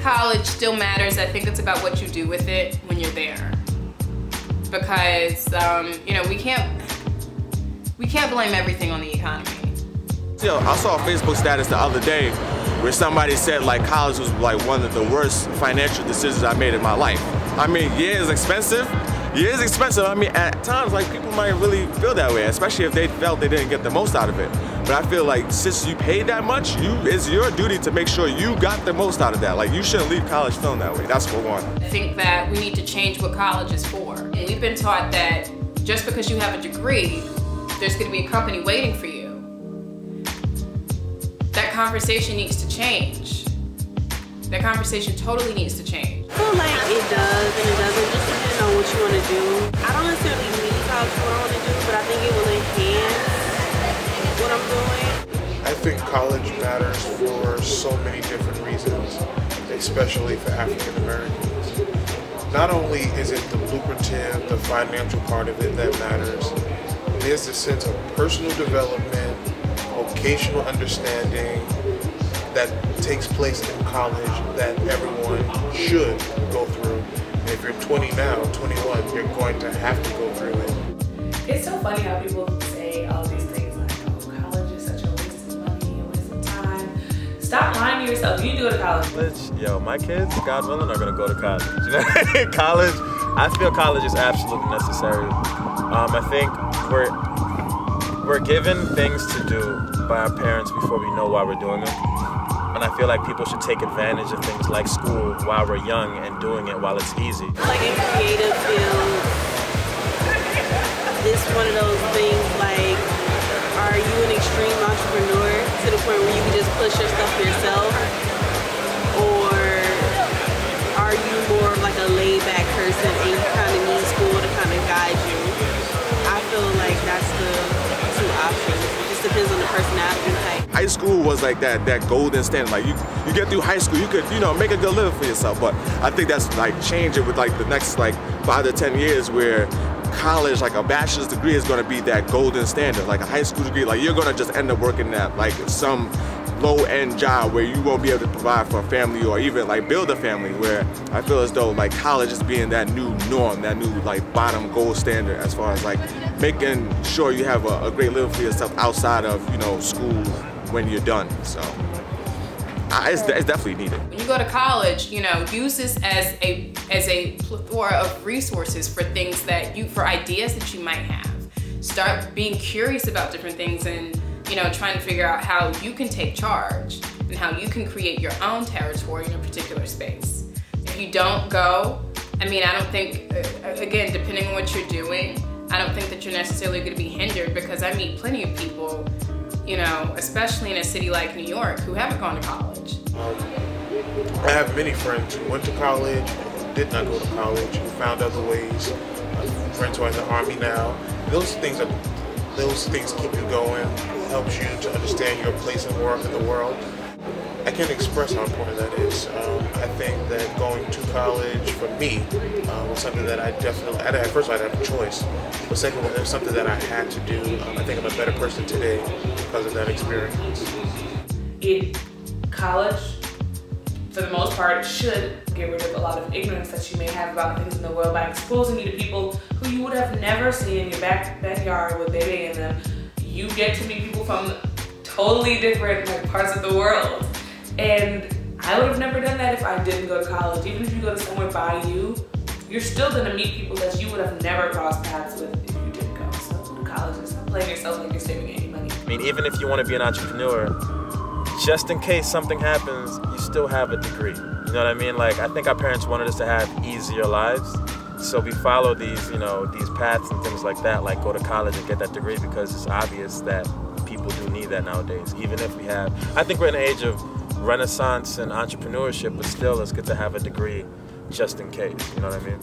college still matters. I think it's about what you do with it when you're there. Because, you know, we can't blame everything on the economy. Yo, I saw a Facebook status the other day where somebody said like college was like one of the worst financial decisions I made in my life. I mean, yeah, it's expensive. Yeah, it's expensive. I mean, at times, like, people might really feel that way, especially if they felt they didn't get the most out of it. But I feel like since you paid that much, it's your duty to make sure you got the most out of that. Like, you shouldn't leave college feeling that way. That's for one. I think that we need to change what college is for. And we've been taught that just because you have a degree, there's going to be a company waiting for you. That conversation needs to change. That conversation totally needs to change. I feel like it does and it doesn't, just depending on what you want to do. I don't necessarily need college for what I want to do, but I think it will enhance what I'm doing. I think college matters for so many different reasons, especially for African Americans. Not only is it the lucrative, the financial part of it that matters, there's the sense of personal development, vocational understanding that takes place in college that everyone should go through. And if you're 20 now, 21, you're going to have to go through it. It's so funny how people say all these things like, oh, college is such a waste of money, a waste of time. Stop lying to yourself. You need to go to college. Yo, my kids, God willing, are gonna go to college. You know? College, I feel college is absolutely necessary. I think we're given things to do by our parents before we know why we're doing them. And I feel like people should take advantage of things like school while we're young and doing it while it's easy. Like in creative fields, it's one of those things like, are you an extreme entrepreneur to the point where you can just push your stuff yourself? Or are you more of like a laid-back person and you kind of need school to kind of guide you? I feel like that's the two options. It just depends on the personality type. High school was like that golden standard. Like you get through high school, you could, you know, make a good living for yourself. But I think that's like changing with like the next like 5 to 10 years where college, like a bachelor's degree is gonna be that golden standard. Like a high school degree, like you're gonna just end up working at like some low-end job where you won't be able to provide for a family or even like build a family, where I feel as though like college is being that new norm, that new like bottom gold standard as far as like making sure you have a great living for yourself outside of, you know, school when you're done. So it's definitely needed. When you go to college, you know, use this as a plethora of resources for things that for ideas that you might have. Start being curious about different things and, you know, trying to figure out how you can take charge and how you can create your own territory in a particular space. If you don't go, I mean, I don't think, again, depending on what you're doing, I don't think that you're necessarily going to be hindered, because I meet plenty of people, you know, especially in a city like New York, who haven't gone to college. I have many friends who went to college, who did not go to college, who found other ways. Friends who are in the Army now. Those things keep you going, helps you to understand your place and work in the world. I can't express how important that is. I think that going to college for me was something that I definitely, first of all, I didn't have a choice. But second of all, it was something that I had to do. I think I'm a better person today because of that experience. In college, for the most part, should get rid of a lot of ignorance that you may have about things in the world by exposing you to people who you would have never seen in your backyard with baby in them. You get to meet people from totally different parts of the world. And I would have never done that if I didn't go to college. Even if you go to somewhere by you, you're still gonna meet people that you would have never crossed paths with if you didn't go. So go to college and stop playing yourself like you're saving any money. I mean, even if you want to be an entrepreneur, just in case something happens, you still have a degree. You know what I mean? Like, I think our parents wanted us to have easier lives. So we follow these, you know, these paths and things like that, like go to college and get that degree, because it's obvious that people do need that nowadays. Even if we have, I think we're in an age of renaissance and entrepreneurship, but still it's good to have a degree just in case, you know what I mean?